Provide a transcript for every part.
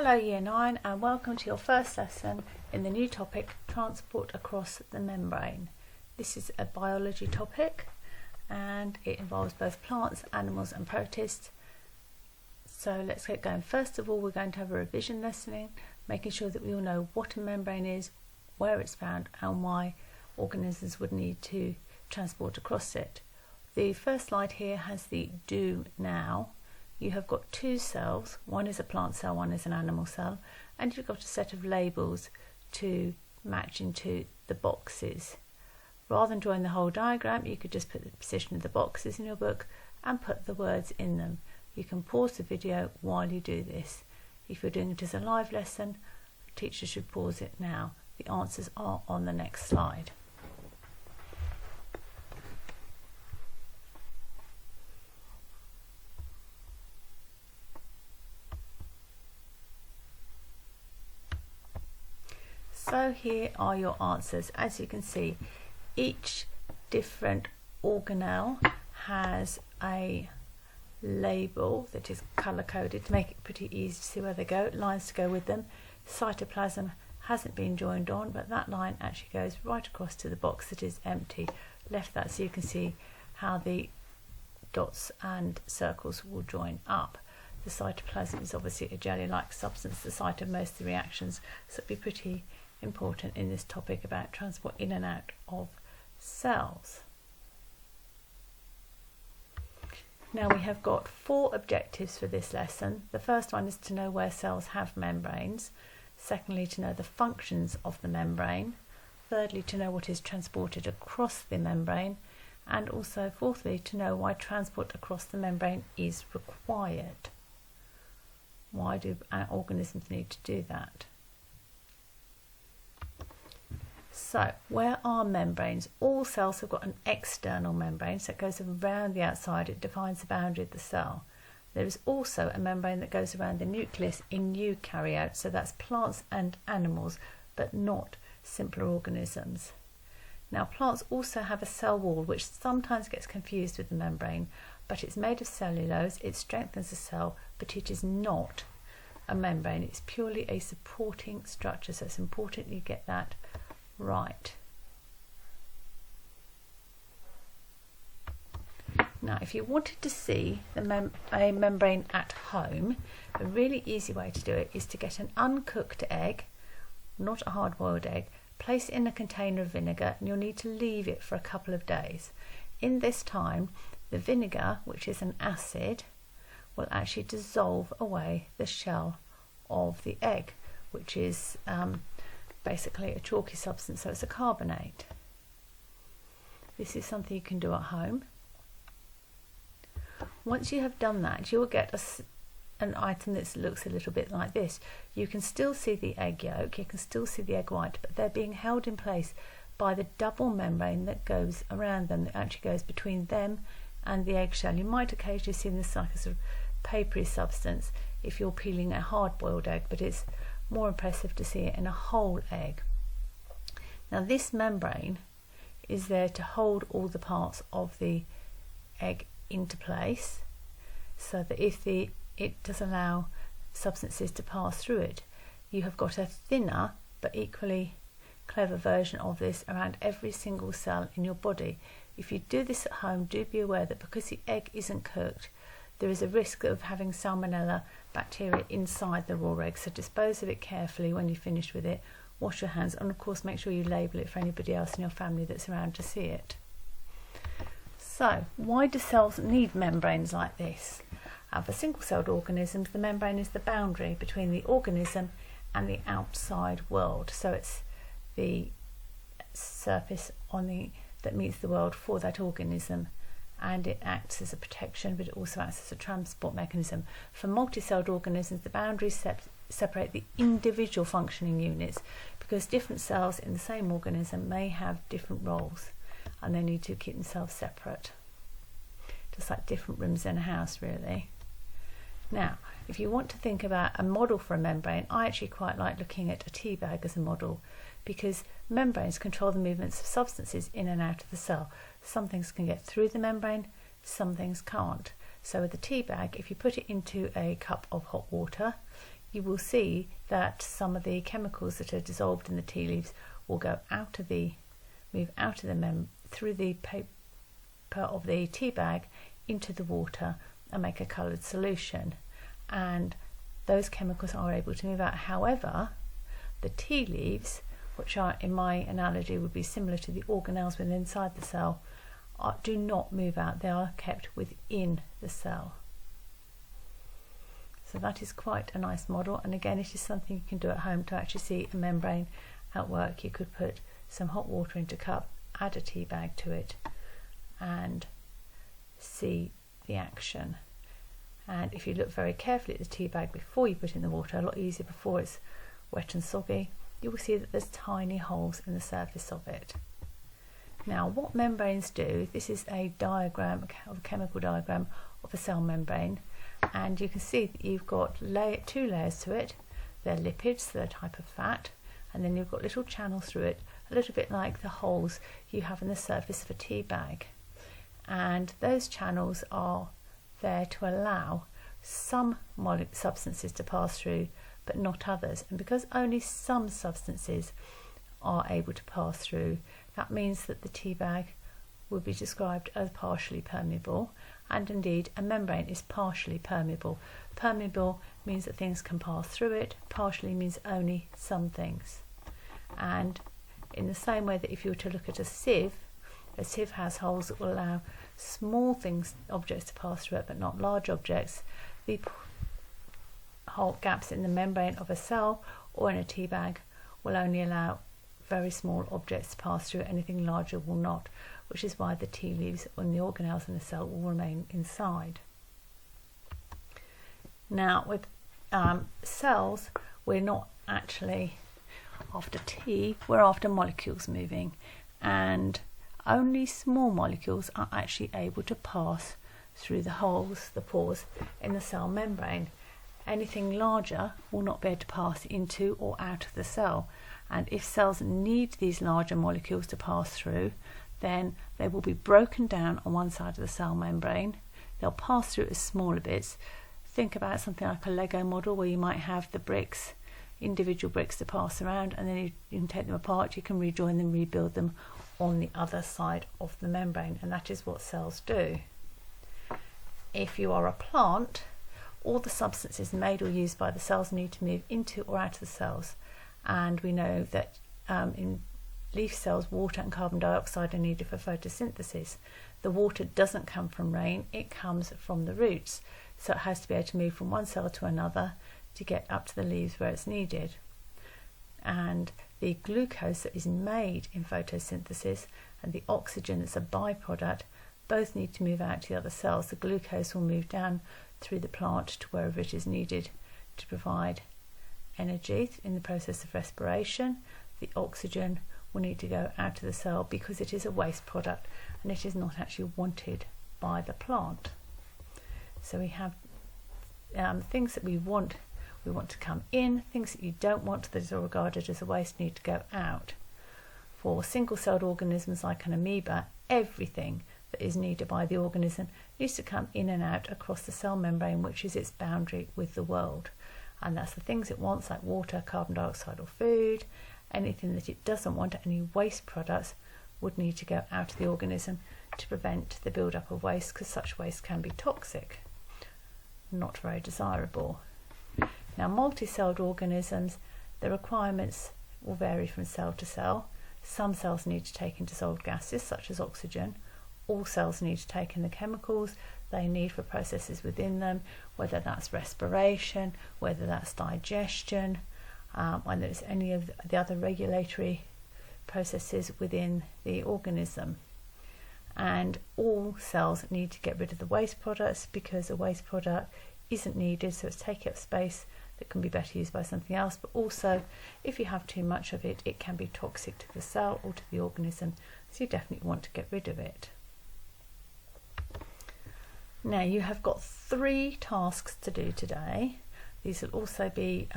Hello Year 9 and welcome to your first lesson in the new topic, Transport Across the Membrane. This is a biology topic and it involves both plants, animals and protists. So let's get going. First of all, we're going to have a revision lesson, making sure that we all know what a membrane is, where it's found and why organisms would need to transport across it. The first slide here has the do now. You have got two cells, one is a plant cell, one is an animal cell, and you've got a set of labels to match into the boxes. Rather than drawing the whole diagram, you could just put the position of the boxes in your book and put the words in them. You can pause the video while you do this. If you're doing it as a live lesson, the teacher should pause it now. The answers are on the next slide. So here are your answers. As you can see, each different organelle has a label that is colour coded to make it pretty easy to see where they go, lines to go with them. Cytoplasm hasn't been joined on, but that line actually goes right across to the box that is empty. Left that so you can see how the dots and circles will join up. The cytoplasm is obviously a jelly-like substance, the site of most of the reactions, so it'd be pretty important in this topic about transport in and out of cells. Now we have got four objectives for this lesson. The first one is to know where cells have membranes. Secondly, to know the functions of the membrane. Thirdly, to know what is transported across the membrane. And also, fourthly, to know why transport across the membrane is required. Why do organisms need to do that? So, where are membranes? All cells have got an external membrane, so it goes around the outside, it defines the boundary of the cell. There is also a membrane that goes around the nucleus in eukaryotes, so that's plants and animals, but not simpler organisms. Now, plants also have a cell wall, which sometimes gets confused with the membrane, but it's made of cellulose, it strengthens the cell, but it is not a membrane, it's purely a supporting structure, so it's important you get that right. Now, if you wanted to see a membrane at home, a really easy way to do it is to get an uncooked egg, not a hard-boiled egg, place it in a container of vinegar, and you'll need to leave it for a couple of days. In this time, the vinegar, which is an acid, will actually dissolve away the shell of the egg, which is basically a chalky substance, so it's a carbonate. This is something you can do at home. Once you have done that, you will get an item that looks a little bit like this. You can still see the egg yolk, you can still see the egg white, but they're being held in place by the double membrane that goes around them, that actually goes between them and the eggshell. You might occasionally see this like a sort of papery substance if you're peeling a hard-boiled egg, but it's more impressive to see it in a whole egg. Now, this membrane is there to hold all the parts of the egg into place, so that if it does allow substances to pass through it, you have got a thinner but equally clever version of this around every single cell in your body. If you do this at home, do be aware that because the egg isn't cooked, there is a risk of having salmonella bacteria inside the raw egg, so dispose of it carefully when you're finished with it. Wash your hands and of course make sure you label it for anybody else in your family that's around to see it. So, why do cells need membranes like this? For single-celled organisms, the membrane is the boundary between the organism and the outside world, so it's the surface that meets the world for that organism, and it acts as a protection, but it also acts as a transport mechanism. For multi-celled organisms, the boundaries separate the individual functioning units, because different cells in the same organism may have different roles and they need to keep themselves separate, just like different rooms in a house, really. Now, if you want to think about a model for a membrane, I actually quite like looking at a tea bag as a model, because membranes control the movements of substances in and out of the cell. Some things can get through the membrane, some things can't. So with the tea bag, if you put it into a cup of hot water, you will see that some of the chemicals that are dissolved in the tea leaves will go move out of the through the paper of the tea bag into the water and make a coloured solution, and those chemicals are able to move out. However, the tea leaves, which are, in my analogy, would be similar to the organelles within inside the cell, do not move out. They are kept within the cell. So that is quite a nice model, and again, it is something you can do at home to actually see a membrane at work. You could put some hot water into a cup, add a tea bag to it, and see the action. And if you look very carefully at the tea bag before you put in the water, a lot easier before it's wet and soggy, you will see that there's tiny holes in the surface of it. Now, what membranes do, this is a diagram, a chemical diagram of a cell membrane, and you can see that you've got two layers to it. They're lipids, so they're a type of fat, and then you've got little channels through it, a little bit like the holes you have in the surface of a tea bag. And those channels are there to allow some substances to pass through, but not others. And because only some substances are able to pass through, that means that the tea bag will be described as partially permeable, and indeed a membrane is partially permeable. Permeable means that things can pass through it, partially means only some things. And in the same way that if you were to look at a sieve has holes that will allow small things, objects to pass through it, but not large objects. The hole gaps in the membrane of a cell or in a tea bag will only allow very small objects to pass through. Anything larger will not, which is why the tea leaves and the organelles in the cell will remain inside. Now, with cells, we're not actually after tea, we're after molecules moving, and only small molecules are actually able to pass through the holes, the pores in the cell membrane. Anything larger will not be able to pass into or out of the cell, and if cells need these larger molecules to pass through, then they will be broken down on one side of the cell membrane. They'll pass through as smaller bits. Think about something like a Lego model where you might have the bricks, individual bricks to pass around, and then you can take them apart, you can rejoin them, rebuild them on the other side of the membrane, and that is what cells do. If you are a plant, all the substances made or used by the cells need to move into or out of the cells, and we know that in leaf cells, water and carbon dioxide are needed for photosynthesis. The water doesn't come from rain, it comes from the roots, so it has to be able to move from one cell to another to get up to the leaves where it's needed. And the glucose that is made in photosynthesis and the oxygen that's a byproduct both need to move out to the other cells. The glucose will move down through the plant to wherever it is needed to provide energy in the process of respiration. The oxygen will need to go out of the cell because it is a waste product and it is not actually wanted by the plant. So we have things that we want to come in, things that you don't want that are regarded as a waste need to go out. For single-celled organisms like an amoeba, everything that is needed by the organism needs to come in and out across the cell membrane, which is its boundary with the world. And that's the things it wants, like water, carbon dioxide or food. Anything that it doesn't want, any waste products, would need to go out of the organism to prevent the build-up of waste, because such waste can be toxic, not very desirable. Now, multi-celled organisms, the requirements will vary from cell to cell. Some cells need to take in dissolved gases, such as oxygen. All cells need to take in the chemicals they need for processes within them, whether that's respiration, whether that's digestion, whether it's any of the other regulatory processes within the organism. And all cells need to get rid of the waste products, because a waste product isn't needed, so it's taking up space that can be better used by something else. But also, if you have too much of it, it can be toxic to the cell or to the organism, so you definitely want to get rid of it. Now, you have got 3 tasks to do today. These will also be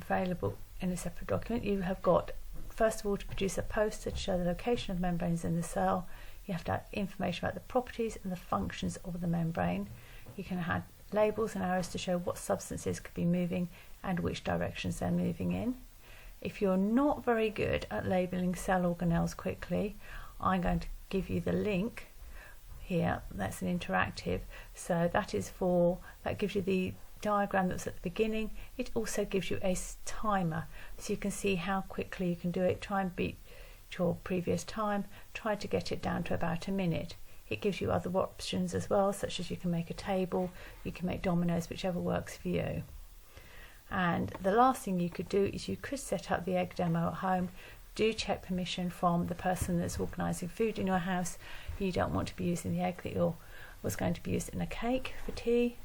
available in a separate document. You have got, first of all, to produce a poster to show the location of membranes in the cell. You have to have information about the properties and the functions of the membrane. You can labels and arrows to show what substances could be moving and which directions they're moving in. If you're not very good at labelling cell organelles quickly, I'm going to give you the link here. That's an interactive, so that gives you the diagram that's at the beginning. It also gives you a timer, so you can see how quickly you can do it. Try and beat your previous time. Try to get it down to about a minute. It gives you other options as well, such as you can make a table, you can make dominoes, whichever works for you. And the last thing you could do is you could set up the egg demo at home. Do check permission from the person that's organising food in your house. You don't want to be using the egg that was going to be used in a cake for tea.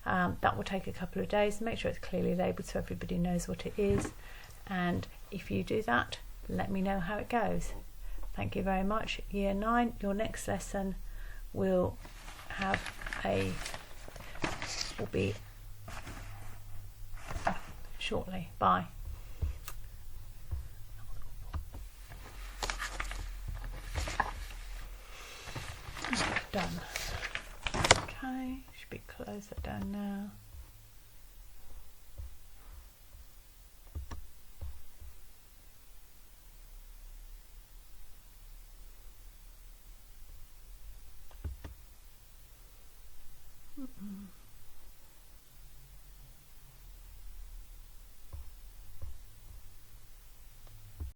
That will take a couple of days. Make sure it's clearly labelled so everybody knows what it is. And if you do that, let me know how it goes. Thank you very much. Year 9, your next lesson will be shortly. Bye. Done. Okay, should be close that down now.